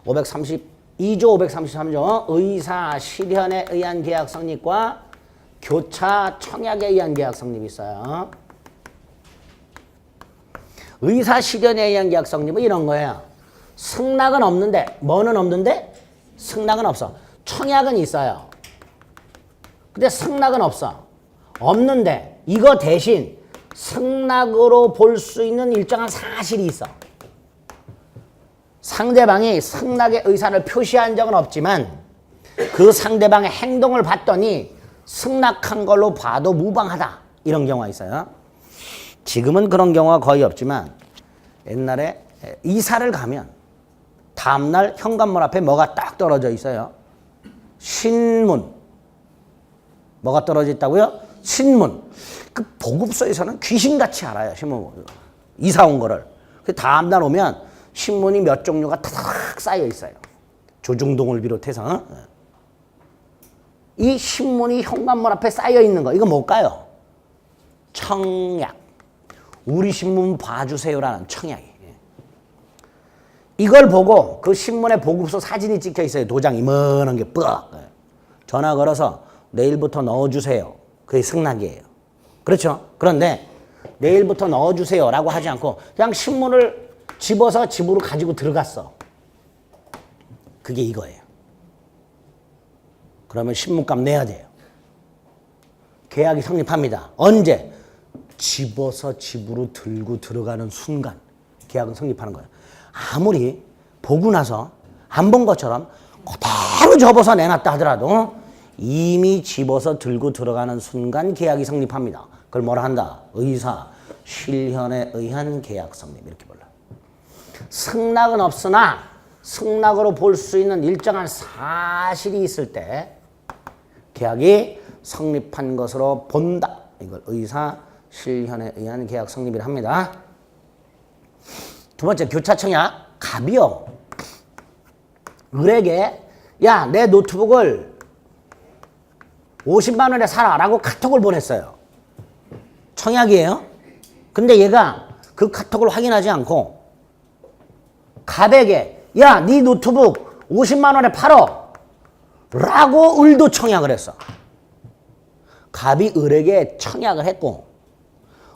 532조, 533조 의사 실현에 의한 계약 성립과 교차 청약에 의한 계약 성립이 있어요. 의사 실현에 의한 계약 성립은 이런 거예요. 승낙은 없는데 뭐는 없는데 승낙은 없어. 청약은 있어요. 근데 승낙은 없어. 없는데 이거 대신 승낙으로 볼 수 있는 일정한 사실이 있어. 상대방이 승낙의 의사를 표시한 적은 없지만 그 상대방의 행동을 봤더니 승낙한 걸로 봐도 무방하다. 이런 경우가 있어요. 지금은 그런 경우가 거의 없지만 옛날에 이사를 가면 다음날 현관문 앞에 뭐가 딱 떨어져 있어요. 신문. 뭐가 떨어져 있다고요? 신문. 그 보급소에서는 귀신같이 알아요. 신문. 이사 온 거를. 그 다음날 오면 신문이 몇 종류가 타닥 쌓여 있어요. 조중동을 비롯해서. 이 신문이 현관문 앞에 쌓여 있는 거. 이거 뭘까요? 청약. 우리 신문 봐주세요라는 청약이. 이걸 보고 그 신문에 보급소 사진이 찍혀 있어요. 도장 이만한 게 뻑. 전화 걸어서 내일부터 넣어주세요. 그게 승낙이에요. 그렇죠? 그런데 내일부터 넣어주세요라고 하지 않고 그냥 신문을 집어서 집으로 가지고 들어갔어. 그게 이거예요. 그러면 신문값 내야 돼요. 계약이 성립합니다. 언제? 집어서 집으로 들고 들어가는 순간 계약은 성립하는 거예요. 아무리 보고 나서 안 본 것처럼 그대로 접어서 내놨다 하더라도 이미 집어서 들고 들어가는 순간 계약이 성립합니다. 그걸 뭐라 한다? 의사, 실현에 의한 계약 성립 이렇게 불러요. 승낙은 없으나 승낙으로 볼 수 있는 일정한 사실이 있을 때 계약이 성립한 것으로 본다. 이걸 의사, 실현에 의한 계약 성립을 합니다. 두 번째 교차청약. 갑이요. 을에게 야, 내 노트북을 50만 원에 사라 라고 카톡을 보냈어요. 청약이에요. 근데 얘가 그 카톡을 확인하지 않고 갑에게 야, 네 노트북 50만 원에 팔어 라고 을도 청약을 했어. 갑이 을에게 청약을 했고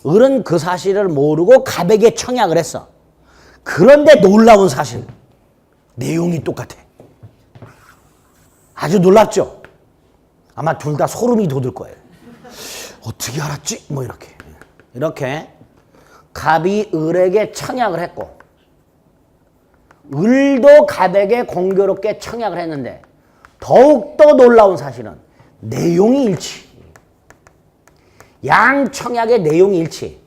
을은 그 사실을 모르고 갑에게 청약을 했어. 그런데 놀라운 사실. 내용이 똑같아. 아주 놀랍죠? 아마 둘 다 소름이 돋을 거예요. 어떻게 알았지? 뭐 이렇게. 이렇게 갑이 을에게 청약을 했고 을도 갑에게 공교롭게 청약을 했는데 더욱더 놀라운 사실은 내용이 일치. 양 청약의 내용이 일치.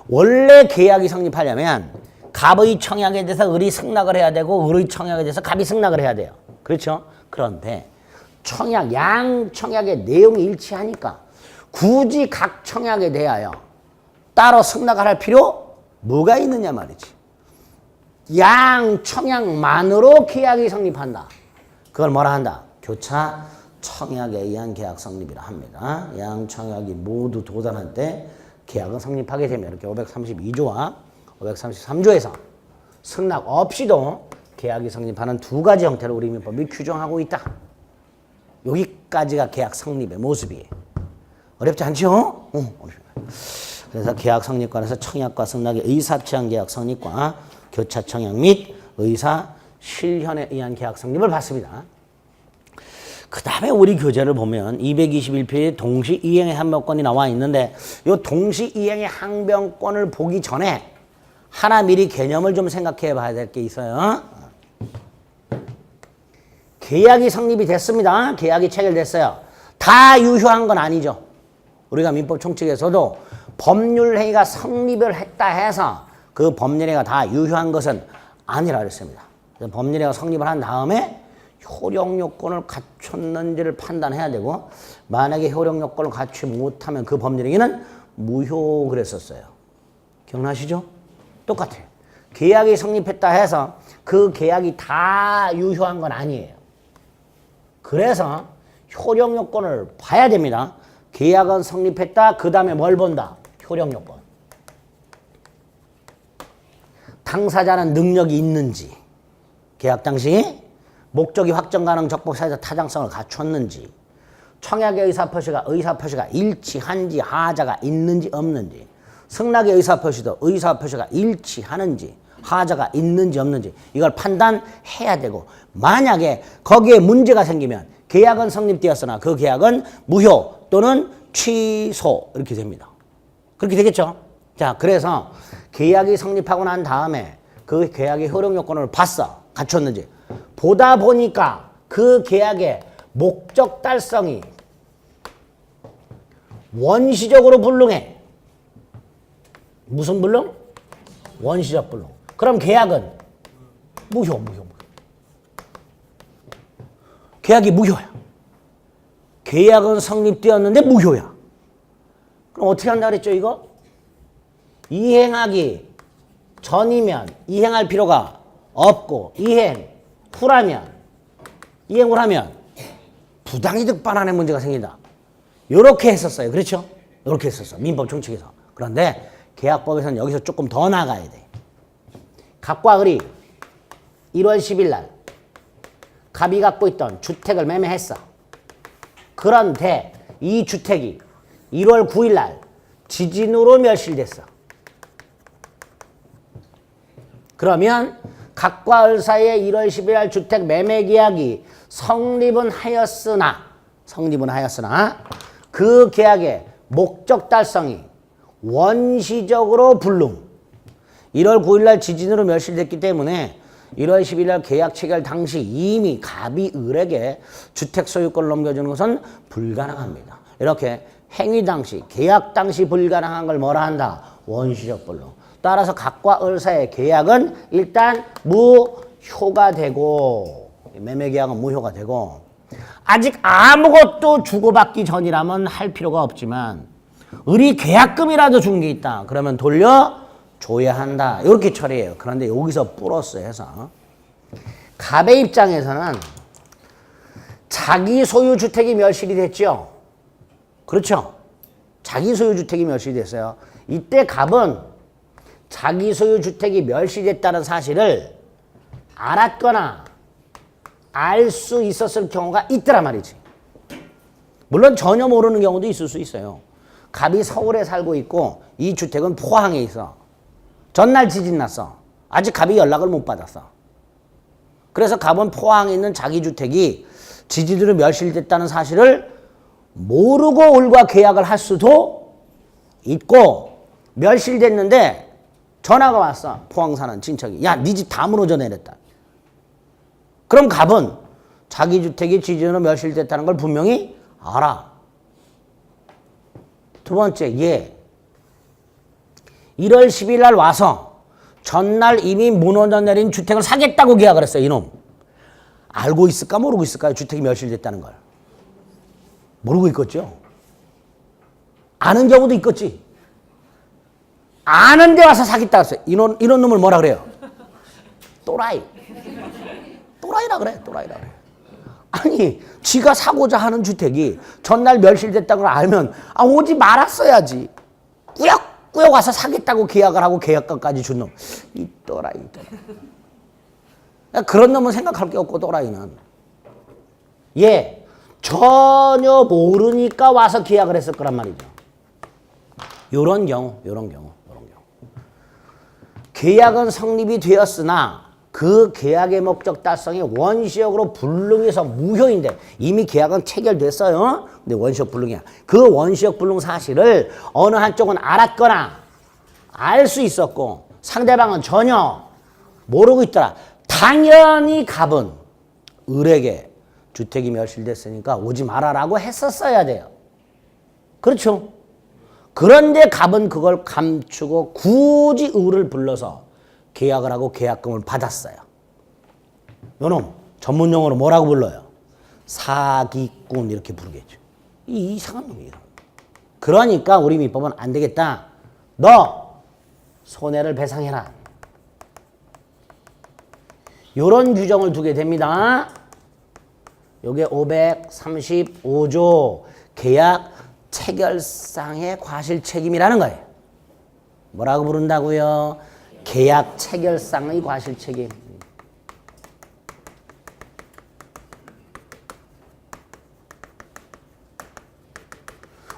원래 계약이 성립하려면 갑의 청약에 대해서 을이 승낙을 해야 되고 을의 청약에 대해서 갑이 승낙을 해야 돼요. 그렇죠? 그런데 청약, 양 청약의 내용이 일치하니까 굳이 각 청약에 대하여 따로 승낙을 할 필요 뭐가 있느냐 말이지. 양 청약만으로 계약이 성립한다. 그걸 뭐라 한다? 교차 청약에 의한 계약 성립이라 합니다. 양 청약이 모두 도달할 때 계약은 성립하게 되면 이렇게 532조와 533조에서 승낙 없이도 계약이 성립하는 두 가지 형태를 우리 민법이 규정하고 있다. 여기까지가 계약 성립의 모습이에요. 어렵지 않죠? 그래서 계약 성립관에서 청약과 승낙의 의사취한 계약 성립과 교차 청약 및 의사 실현에 의한 계약 성립을 받습니다. 그 다음에 우리 교재를 보면 221페이지에 동시이행의 항변권이 나와 있는데 이 동시이행의 항변권을 보기 전에 하나 미리 개념을 좀 생각해 봐야 될 게 있어요. 계약이 성립이 됐습니다. 계약이 체결됐어요. 다 유효한 건 아니죠. 우리가 민법 총칙에서도 법률행위가 성립을 했다 해서 그 법률행위가 다 유효한 것은 아니라 그랬습니다. 법률행위가 성립을 한 다음에 효력 요건을 갖췄는지를 판단해야 되고 만약에 효력 요건을 갖추지 못하면 그 법률행위는 무효 그랬었어요. 기억나시죠? 똑같아요. 계약이 성립했다 해서 그 계약이 다 유효한 건 아니에요. 그래서 효력 요건을 봐야 됩니다. 계약은 성립했다. 그 다음에 뭘 본다? 효력 요건. 당사자는 능력이 있는지, 계약 당시 목적이 확정 가능 적법 사회적 타당성을 갖췄는지, 청약의 의사표시가 일치한지, 하자가 있는지 없는지, 승낙의 의사표시가 일치하는지, 하자가 있는지 없는지 이걸 판단해야 되고 만약에 거기에 문제가 생기면 계약은 성립되었으나 그 계약은 무효 또는 취소 이렇게 됩니다. 그렇게 되겠죠? 자, 그래서 계약이 성립하고 난 다음에 그 계약의 효력 요건을 봤어. 갖췄는지. 보다 보니까 그 계약의 목적 달성이 원시적으로 불능해. 무슨 불능? 원시적 불능. 그럼 계약은 무효. 계약이 무효야. 계약은 성립되었는데 무효야. 그럼 어떻게 한다 그랬죠, 이거? 이행하기 전이면 이행할 필요가 없고 이행 후라면 이행을 하면 부당이득 반환의 문제가 생긴다. 요렇게 했었어요. 그렇죠? 요렇게 했었어. 민법 총칙에서. 그런데 계약법에서는 여기서 조금 더 나가야 돼. 갑과 을이 1월 10일 날 갑이 갖고 있던 주택을 매매했어. 그런데 이 주택이 1월 9일 날 지진으로 멸실됐어. 그러면 갑과 을 사이에 1월 10일 날 주택 매매 계약이 성립은 하였으나 그 계약의 목적 달성이 원시적으로 불능. 1월 9일 날 지진으로 멸실됐기 때문에 1월 10일 날 계약 체결 당시 이미 갑이 을에게 주택 소유권을 넘겨주는 것은 불가능합니다. 이렇게 행위 당시, 계약 당시 불가능한 걸 뭐라 한다? 원시적 불능. 따라서 갑과 을 사이의 계약은 일단 무효가 되고 매매 계약은 무효가 되고 아직 아무것도 주고받기 전이라면 할 필요가 없지만 을이 계약금이라도 준 게 있다. 그러면 돌려줘야 한다. 이렇게 처리해요. 그런데 여기서 플러스 해서 갑의 입장에서는 자기 소유 주택이 멸실이 됐죠. 그렇죠? 자기 소유 주택이 멸실이 됐어요. 이때 갑은 자기 소유 주택이 멸실됐다는 사실을 알았거나 알 수 있었을 경우가 있더란 말이지. 물론 전혀 모르는 경우도 있을 수 있어요. 갑이 서울에 살고 있고 이 주택은 포항에 있어. 전날 지진 났어. 아직 갑이 연락을 못 받았어. 그래서 갑은 포항에 있는 자기 주택이 지진으로 멸실됐다는 사실을 모르고 을과 계약을 할 수도 있고 멸실됐는데 전화가 왔어. 포항 사는 친척이. 야, 네 집 다 무너져 내렸다. 그럼 갑은 자기 주택이 지진으로 멸실됐다는 걸 분명히 알아. 두 번째, 얘 1월 10일 날 와서 전날 이미 무너져 내린 주택을 사겠다고 계약을 했어요. 이놈. 알고 있을까 모르고 있을까요? 주택이 멸실됐다는 걸. 모르고 있겠죠. 아는 경우도 있겠지. 아는데 와서 사겠다 했어요. 이런 놈을 뭐라 그래요? 또라이. 또라이라 그래. 아니, 지가 사고자 하는 주택이 전날 멸실됐다는 걸 알면 오지 말았어야지. 꾸역꾸역 와서 사겠다고 계약을 하고 계약금까지 준 놈. 이 또라이. 그런 놈은 생각할 게 없고 또라이는. 얘 전혀 모르니까 와서 계약을 했을 거란 말이죠. 요런 경우. 계약은 성립이 되었으나 그 계약의 목적 달성이 원시적으로 불능해서 무효인데 이미 계약은 체결됐어요. 근데 원시적 불능이야. 그 원시적 불능 사실을 어느 한쪽은 알았거나 알 수 있었고 상대방은 전혀 모르고 있더라. 당연히 갑은 을에게 주택이 멸실됐으니까 오지 말아라고 했었어야 돼요. 그렇죠? 그런데 갑은 그걸 감추고 굳이 을을 불러서 계약을 하고 계약금을 받았어요. 요놈 전문 용어로 뭐라고 불러요? 사기꾼 이렇게 부르겠죠. 이 이상한 놈이에요. 그러니까 우리 민법은 안 되겠다. 너 손해를 배상해라. 요런 규정을 두게 됩니다. 요게 535조 계약 체결상의 과실 책임이라는 거예요. 뭐라고 부른다고요? 계약 체결상의 과실 책임.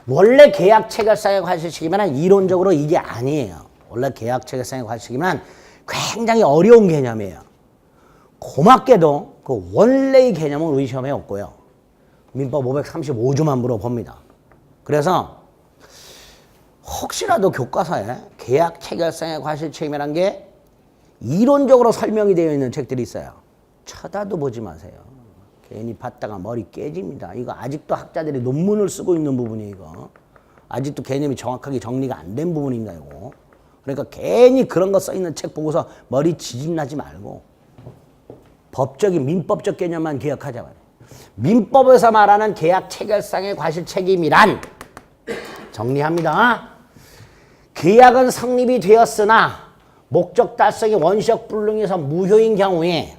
원래 계약 체결상의 과실 책임은 이론적으로 이게 아니에요. 원래 계약 체결상의 과실 책임은 굉장히 어려운 개념이에요. 고맙게도 그 원래의 개념은 우리 시험에 없고요. 민법 535조만 물어봅니다. 그래서 혹시라도 교과서에 계약 체결상의 과실 책임이라는 게 이론적으로 설명이 되어 있는 책들이 있어요. 쳐다도 보지 마세요. 괜히 봤다가 머리 깨집니다. 이거 아직도 학자들이 논문을 쓰고 있는 부분이에요. 이거. 아직도 개념이 정확하게 정리가 안 된 부분입니다. 이거. 그러니까 괜히 그런 거 써 있는 책 보고서 머리 지진나지 말고 법적인 민법적 개념만 기억하자고요. 민법에서 말하는 계약 체결상의 과실 책임이란 정리합니다. 계약은 성립이 되었으나 목적 달성이 원시적 불능에서 무효인 경우에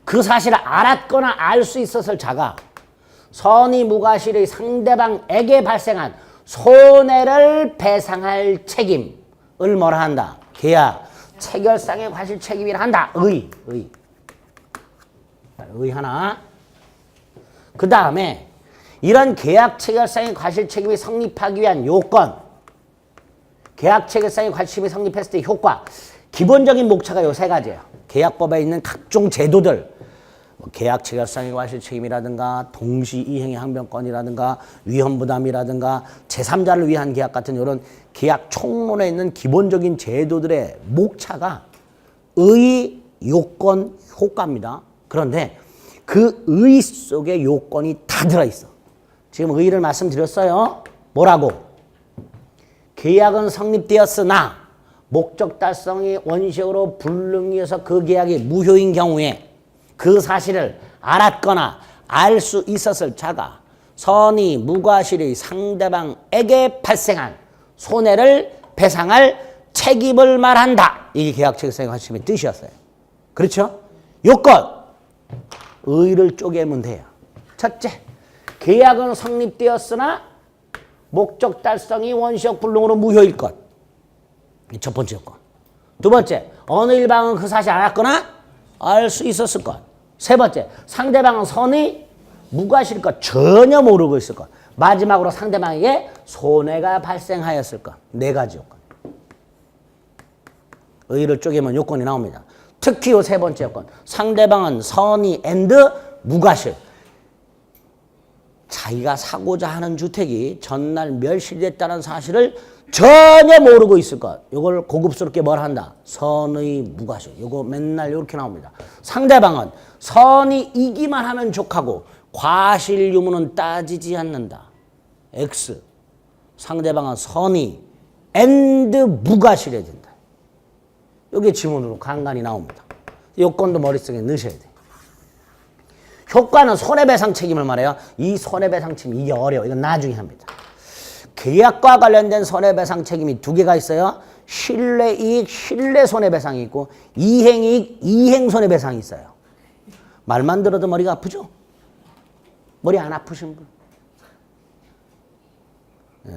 그 사실을 알았거나 알 수 있었을 자가 선의 무과실의 상대방에게 발생한 손해를 배상할 책임을 뭐라 한다? 계약 체결상의 과실 책임이라 한다. 의 하나. 그 다음에 이런 계약 체결상의 과실 책임이 성립하기 위한 요건, 계약 체결상의 과실 책임이 성립했을 때 효과, 기본적인 목차가 요 세 가지예요. 계약법에 있는 각종 제도들, 계약 체결상의 과실 책임이라든가 동시 이행의 항변권이라든가 위험부담이라든가 제3자를 위한 계약 같은 이런 계약 총론에 있는 기본적인 제도들의 목차가 의, 요건, 효과입니다. 그런데 그 의 속에 요건이 다 들어있어. 지금 의를 말씀드렸어요. 뭐라고? 계약은 성립되었으나 목적 달성이 원시적으로 불능해서 그 계약이 무효인 경우에 그 사실을 알았거나 알 수 있었을 자가 선의 무과실의 상대방에게 발생한 손해를 배상할 책임을 말한다. 이게 계약체결상의 과실의 뜻이었어요. 그렇죠? 요건 의를 쪼개면 돼요. 첫째, 계약은 성립되었으나 목적 달성이 원시적 불능으로 무효일 것. 첫 번째 요건. 두 번째, 어느 일방은 그 사실 알았거나 알 수 있었을 것. 세 번째, 상대방은 선의 무과실일 것, 전혀 모르고 있을 것. 마지막으로 상대방에게 손해가 발생하였을 것. 네 가지 요건. 의를 쪼개면 요건이 나옵니다. 특히 요 세 번째 요건. 상대방은 선의 앤드 무과실. 자기가 사고자 하는 주택이 전날 멸실됐다는 사실을 전혀 모르고 있을 것. 이걸 고급스럽게 뭘 한다? 선의 무과실. 이거 맨날 이렇게 나옵니다. 상대방은 선의이기만 하면 족하고 과실 유무는 따지지 않는다. X. 상대방은 선의 앤드 무과실해야 된다. 이게 지문으로 간간히 나옵니다. 요건도 머릿속에 넣으셔야 돼요. 효과는 손해배상 책임을 말해요. 이 손해배상 책임 이게 어려워. 이건 나중에 합니다. 계약과 관련된 손해배상 책임이 두 개가 있어요. 실내이익, 실내손해배상이 있고 이행이익, 이행손해배상이 있어요. 말만 들어도 머리가 아프죠? 머리 안 아프신 분?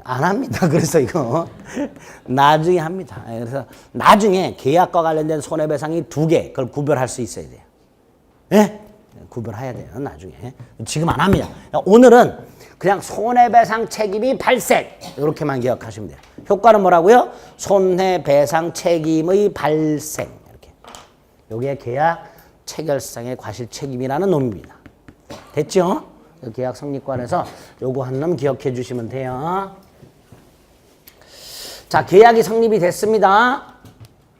안 합니다. 그래서 이거 나중에 합니다. 그래서 나중에 계약과 관련된 손해배상이 두 개, 그걸 구별할 수 있어야 돼요. 예? 구별해야 돼요. 나중에. 지금 안 합니다. 오늘은 그냥 손해배상 책임이 발생 이렇게만 기억하시면 돼요. 효과는 뭐라고요? 손해배상 책임의 발생. 이렇게. 요게 계약 체결상의 과실책임이라는 놈입니다. 됐죠? 계약 성립관에서 요거 한 놈 기억해 주시면 돼요. 자, 계약이 성립이 됐습니다.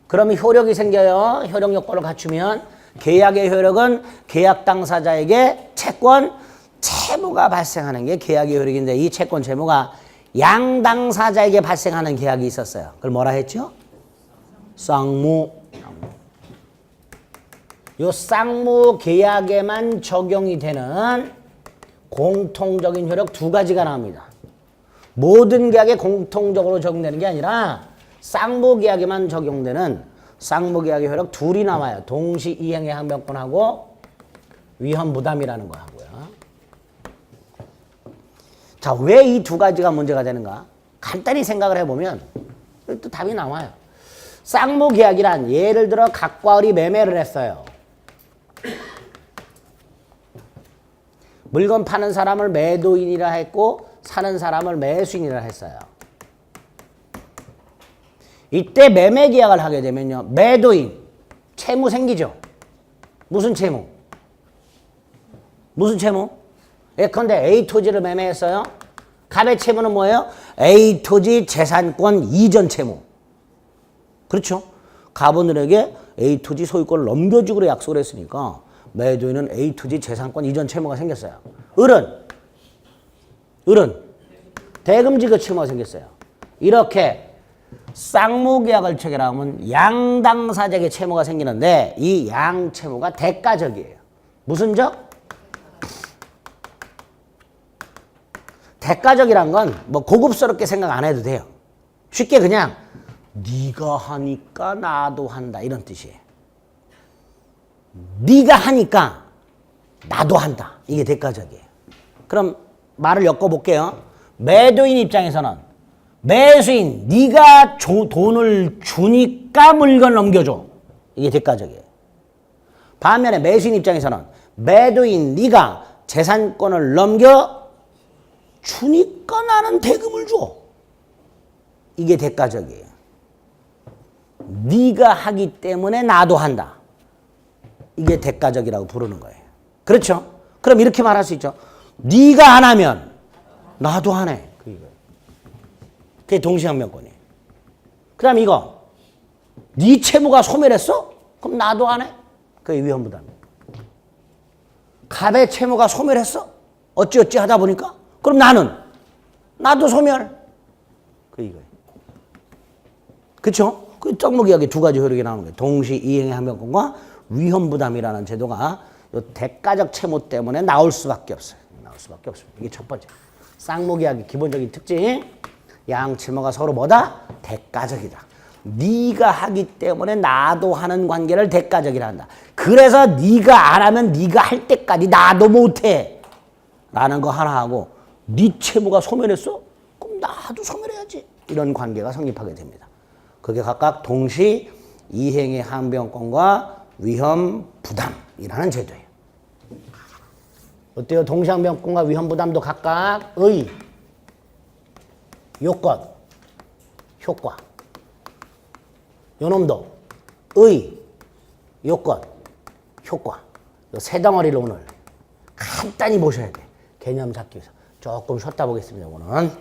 그러면 효력이 생겨요. 효력 요건을 갖추면 계약의 효력은 계약 당사자에게 채권, 채무가 발생하는 게 계약의 효력인데 이 채권, 채무가 양 당사자에게 발생하는 계약이 있었어요. 그걸 뭐라 했죠? 쌍무. 요 쌍무 계약에만 적용이 되는 공통적인 효력 두 가지가 나옵니다. 모든 계약에 공통적으로 적용되는 게 아니라 쌍무 계약에만 적용되는 쌍무 계약의 효력 둘이 나와요. 동시 이행의 항변권하고 위헌 부담이라는 거 하고요. 자, 왜 이 두 가지가 문제가 되는가? 간단히 생각을 해보면 또 답이 나와요. 쌍무 계약이란 예를 들어 각과 을이 매매를 했어요. 물건 파는 사람을 매도인이라 했고 사는 사람을 매수인이라 했어요. 이때 매매 계약을 하게 되면요. 매도인, 채무 생기죠. 무슨 채무? 무슨 채무? 예컨대 A 토지를 매매했어요. 갑의 채무는 뭐예요? A 토지 재산권 이전 채무. 그렇죠? 갑오늘에게 A 토지 소유권을 넘겨주기로 약속을 했으니까 매도인은 A 토지 재산권 이전 채무가 생겼어요. 을은 대금지급 채무가 생겼어요. 이렇게 쌍무계약을 체결하면 양당사자에게 채무가 생기는데 이 양채무가 대가적이에요. 무슨 적? 대가적이란 건 뭐 고급스럽게 생각 안 해도 돼요. 쉽게 그냥 네가 하니까 나도 한다 이런 뜻이에요. 네가 하니까 나도 한다. 이게 대가적이에요. 그럼 말을 엮어볼게요. 매도인 입장에서는 매수인 네가 돈을 주니까 물건 넘겨줘. 이게 대가적이에요. 반면에 매수인 입장에서는 매도인 네가 재산권을 넘겨 주니까 나는 대금을 줘. 이게 대가적이에요. 네가 하기 때문에 나도 한다. 이게 대가적이라고 부르는 거예요. 그렇죠? 그럼 이렇게 말할 수 있죠. 네가 안 하면 나도 하네. 그게 동시항변권이에요. 그 다음 이거 네 채무가 소멸했어? 그럼 나도 안 해. 그게 위헌부담이에요. 갑의 채무가 소멸했어? 어찌어찌 하다 보니까 그럼 나도 소멸. 그 이거예요. 그렇죠? 그 쌍무계약의 두 가지 효력이 나오는 거예요. 동시 이행의 항변권과 위헌부담이라는 제도가 이 대가적 채무 때문에 나올 수밖에 없어요. 나올 수밖에 없습니다. 이게 첫 번째. 쌍무계약의 기본적인 특징. 양 채무가 서로 뭐다? 대가적이다. 네가 하기 때문에 나도 하는 관계를 대가적이라 한다. 그래서 네가 안 하면 네가 할 때까지 나도 못해. 라는 거 하나 하고 네 채무가 소멸했어? 그럼 나도 소멸해야지. 이런 관계가 성립하게 됩니다. 그게 각각 동시 이행의 항변권과 위헌 부담이라는 제도예요. 어때요? 동시 항변권과 위헌 부담도 각각 의, 요건, 효과. 요놈도 의, 요건, 효과. 요 세 덩어리를 오늘 간단히 보셔야 돼. 개념 잡기 위해서. 조금 쉬었다 보겠습니다. 오늘은.